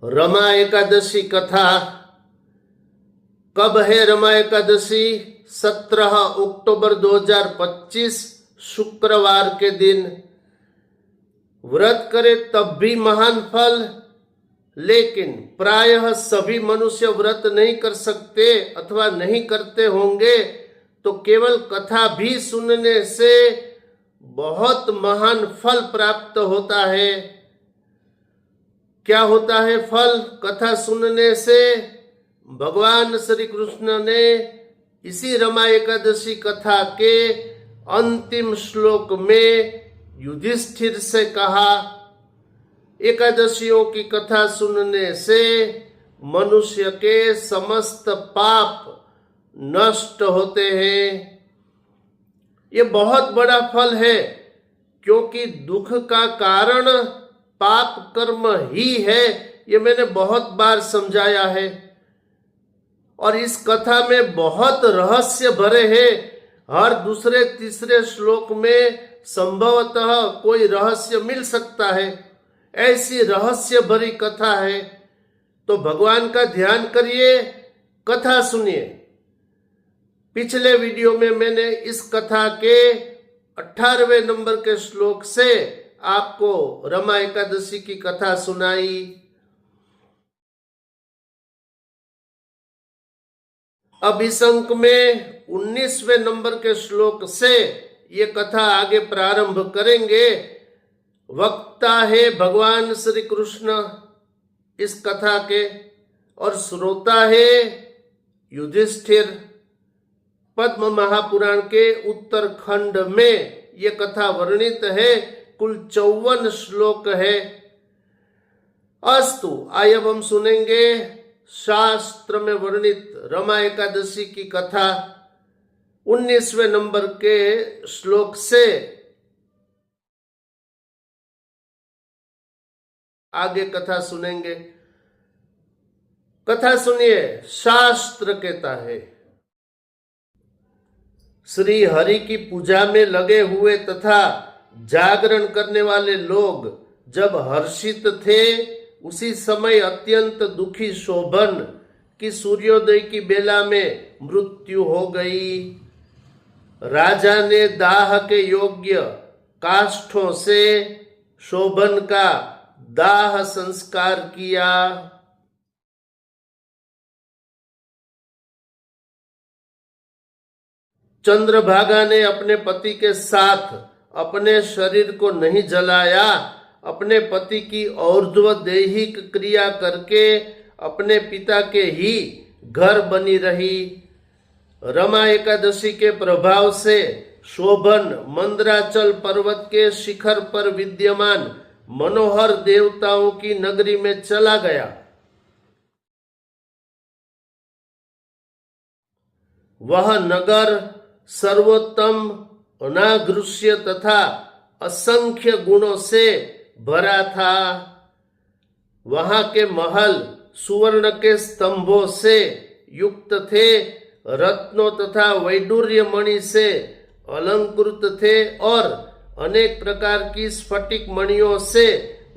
रमा एकादशी कथा। कब है रमा एकादशी? 17 अक्टूबर 2025 शुक्रवार के दिन। व्रत करे तब भी महान फल, लेकिन प्रायः सभी मनुष्य व्रत नहीं कर सकते अथवा नहीं करते होंगे, तो केवल कथा भी सुनने से बहुत महान फल प्राप्त होता है। क्या होता है फल कथा सुनने से? भगवान श्री कृष्ण ने इसी रमा एकादशी कथा के अंतिम श्लोक में युधिष्ठिर से कहा, एकादशियों की कथा सुनने से मनुष्य के समस्त पाप नष्ट होते हैं। ये बहुत बड़ा फल है, क्योंकि दुख का कारण पाप कर्म ही है। ये मैंने बहुत बार समझाया है, और इस कथा में बहुत रहस्य भरे हैं। हर दूसरे तीसरे श्लोक में संभवतः कोई रहस्य मिल सकता है, ऐसी रहस्य भरी कथा है। तो भगवान का ध्यान करिए, कथा सुनिए। पिछले वीडियो में मैंने इस कथा के 18वें नंबर के श्लोक से आपको रमा एकादशी की कथा सुनाई। अब इस अंक में 19वें नंबर के श्लोक से ये कथा आगे प्रारंभ करेंगे। वक्ता है भगवान श्री कृष्ण इस कथा के, और श्रोता है युधिष्ठिर। पद्म महापुराण के उत्तरखंड में ये कथा वर्णित है। कुल 54 श्लोक है। अस्तु, आइए अब हम सुनेंगे शास्त्र में वर्णित रमा एकादशी की कथा 19वें नंबर के श्लोक से आगे कथा सुनेंगे। कथा सुनिए। शास्त्र कहता है, श्री हरि की पूजा में लगे हुए तथा जागरण करने वाले लोग जब हर्षित थे, उसी समय अत्यंत दुखी शोभन की सूर्योदय की बेला में मृत्यु हो गई। राजा ने दाह के योग्य काष्ठों से शोभन का दाह संस्कार किया। चंद्रभागा ने अपने पति के साथ अपने शरीर को नहीं जलाया, अपने पति की और्ध्व दैहिक क्रिया करके अपने पिता के ही घर बनी रही। रमा एकादशी के प्रभाव से शोभन मंदराचल पर्वत के शिखर पर विद्यमान मनोहर देवताओं की नगरी में चला गया। वह नगर सर्वोत्तम, अनाघृष्य तथा असंख्य गुणों से भरा था। वहां के महल सुवर्ण के स्तंभों से युक्त थे, रत्नों तथा वैडूर्य मणि से अलंकृत थे, और अनेक प्रकार की स्फटिक मणियों से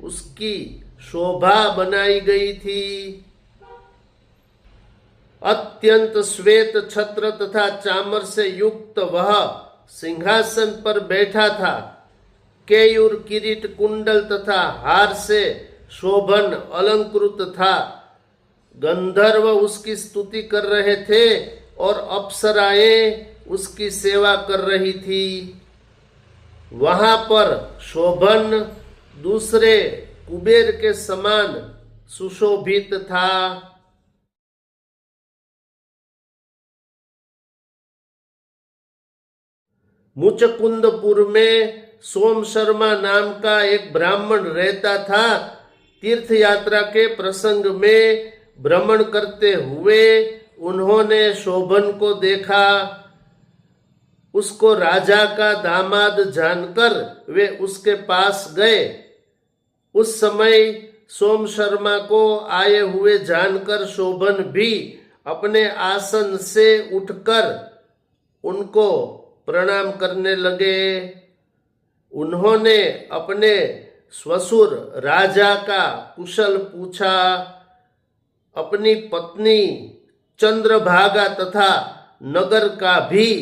उसकी शोभा बनाई गई थी। अत्यंत श्वेत छत्र तथा चामर से युक्त वह सिंहासन पर बैठा था। केयूर किरीट कुंडल तथा हार से शोभन अलंकृत था। गंधर्व उसकी स्तुति कर रहे थे और अप्सराएं उसकी सेवा कर रही थी। वहां पर शोभन दूसरे कुबेर के समान सुशोभित था। मुचकुंदपुर में सोम शर्मा नाम का एक ब्राह्मण रहता था। तीर्थ यात्रा के प्रसंग में भ्रमण करते हुए उन्होंने शोभन को देखा। उसको राजा का दामाद जानकर वे उसके पास गए। उस समय सोम शर्मा को आए हुए जानकर शोभन भी अपने आसन से उठकर उनको प्रणाम करने लगे। उन्होंने अपने स्वसुर राजा का कुशल पूछा, अपनी पत्नी चंद्रभागा तथा नगर का भी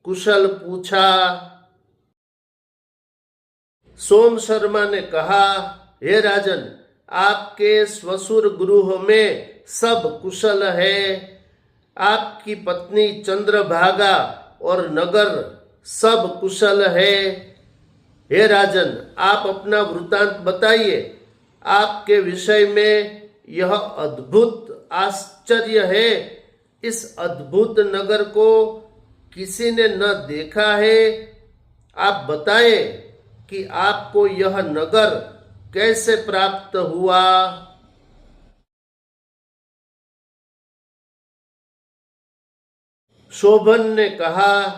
कुशल पूछा। सोम शर्मा ने कहा, हे राजन, आपके स्वसुर गृह में सब कुशल है। आपकी पत्नी चंद्रभागा और नगर सब कुशल है। हे राजन, आप अपना वृतांत बताइए। आपके विषय में यह अद्भुत आश्चर्य है। इस अद्भुत नगर को किसी ने न देखा है। आप बताए कि आपको यह नगर कैसे प्राप्त हुआ। शोभन ने कहा,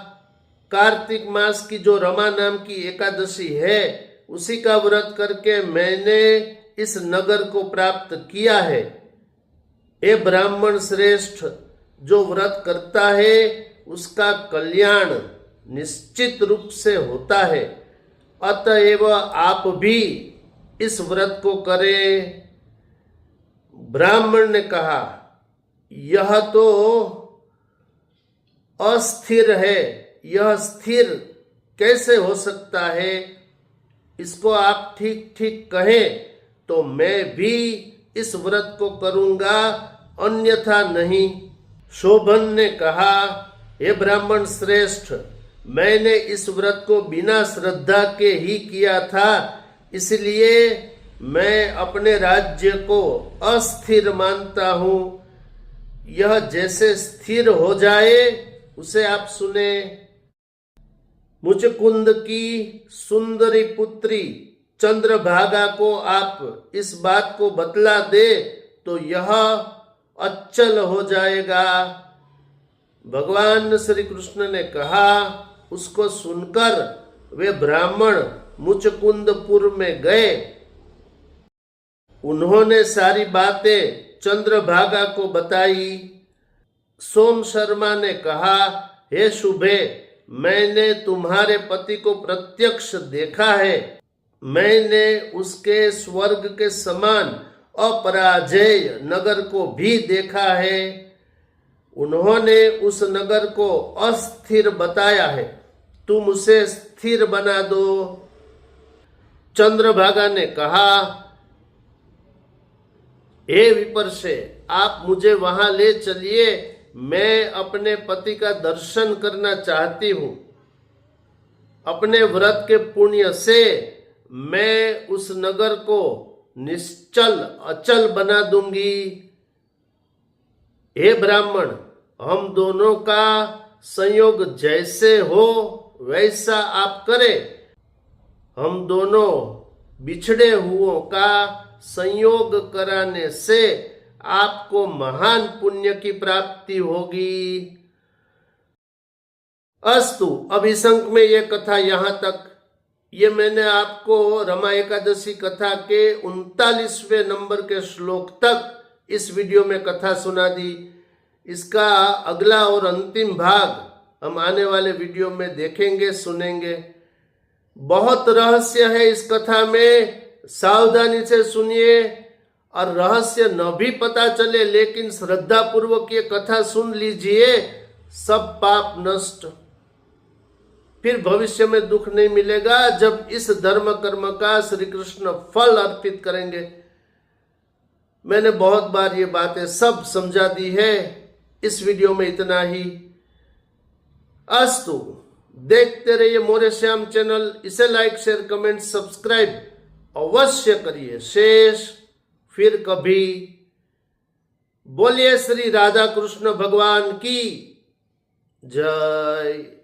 कार्तिक मास की जो रमा नाम की एकादशी है, उसी का व्रत करके मैंने इस नगर को प्राप्त किया है। हे ब्राह्मण श्रेष्ठ, जो व्रत करता है उसका कल्याण निश्चित रूप से होता है। अतएव आप भी इस व्रत को करें। ब्राह्मण ने कहा, यह तो अस्थिर है, यह स्थिर कैसे हो सकता है? इसको आप ठीक ठीक कहें तो मैं भी इस व्रत को करूंगा, अन्यथा नहीं। शोभन ने कहा, हे ब्राह्मण श्रेष्ठ, मैंने इस व्रत को बिना श्रद्धा के ही किया था, इसलिए मैं अपने राज्य को अस्थिर मानता हूं। यह जैसे स्थिर हो जाए उसे आप सुने। मुचकुंद की सुंदरी पुत्री चंद्रभागा को आप इस बात को बतला दे तो यह अचल हो जाएगा। भगवान श्री कृष्ण ने कहा। उसको सुनकर वे ब्राह्मण मुचकुंदपुर में गए। उन्होंने सारी बातें चंद्रभागा को बताई। सोम शर्मा ने कहा, हे शुभे, मैंने तुम्हारे पति को प्रत्यक्ष देखा है। मैंने उसके स्वर्ग के समान अपराजेय नगर को भी देखा है। उन्होंने उस नगर को अस्थिर बताया है, तुम उसे स्थिर बना दो। चंद्रभागा ने कहा, हे विपर्षे, आप मुझे वहां ले चलिए, मैं अपने पति का दर्शन करना चाहती हूं। अपने व्रत के पुण्य से मैं उस नगर को निश्चल अचल बना दूंगी। हे ब्राह्मण, हम दोनों का संयोग जैसे हो वैसा आप करें। हम दोनों बिछड़े हुओं का संयोग कराने से आपको महान पुण्य की प्राप्ति होगी। अस्तु, अभिसंक में यह कथा यहाँ तक। ये मैंने आपको रमा एकादशी कथा के 39वें नंबर के श्लोक तक इस वीडियो में कथा सुना दी। इसका अगला और अंतिम भाग हम आने वाले वीडियो में देखेंगे, सुनेंगे। बहुत रहस्य है इस कथा में, सावधानी से सुनिए। और रहस्य न भी पता चले लेकिन श्रद्धा पूर्वक ये कथा सुन लीजिए, सब पाप नष्ट। फिर भविष्य में दुख नहीं मिलेगा जब इस धर्म कर्म का श्री कृष्ण फल अर्पित करेंगे। मैंने बहुत बार ये बातें सब समझा दी है, इस वीडियो में इतना ही। अस्तु, देखते रहिए मोरे श्याम चैनल। इसे लाइक, शेयर, कमेंट, सब्सक्राइब अवश्य करिए। शेष फिर कभी। बोलिए श्री राधा कृष्ण भगवान की जय।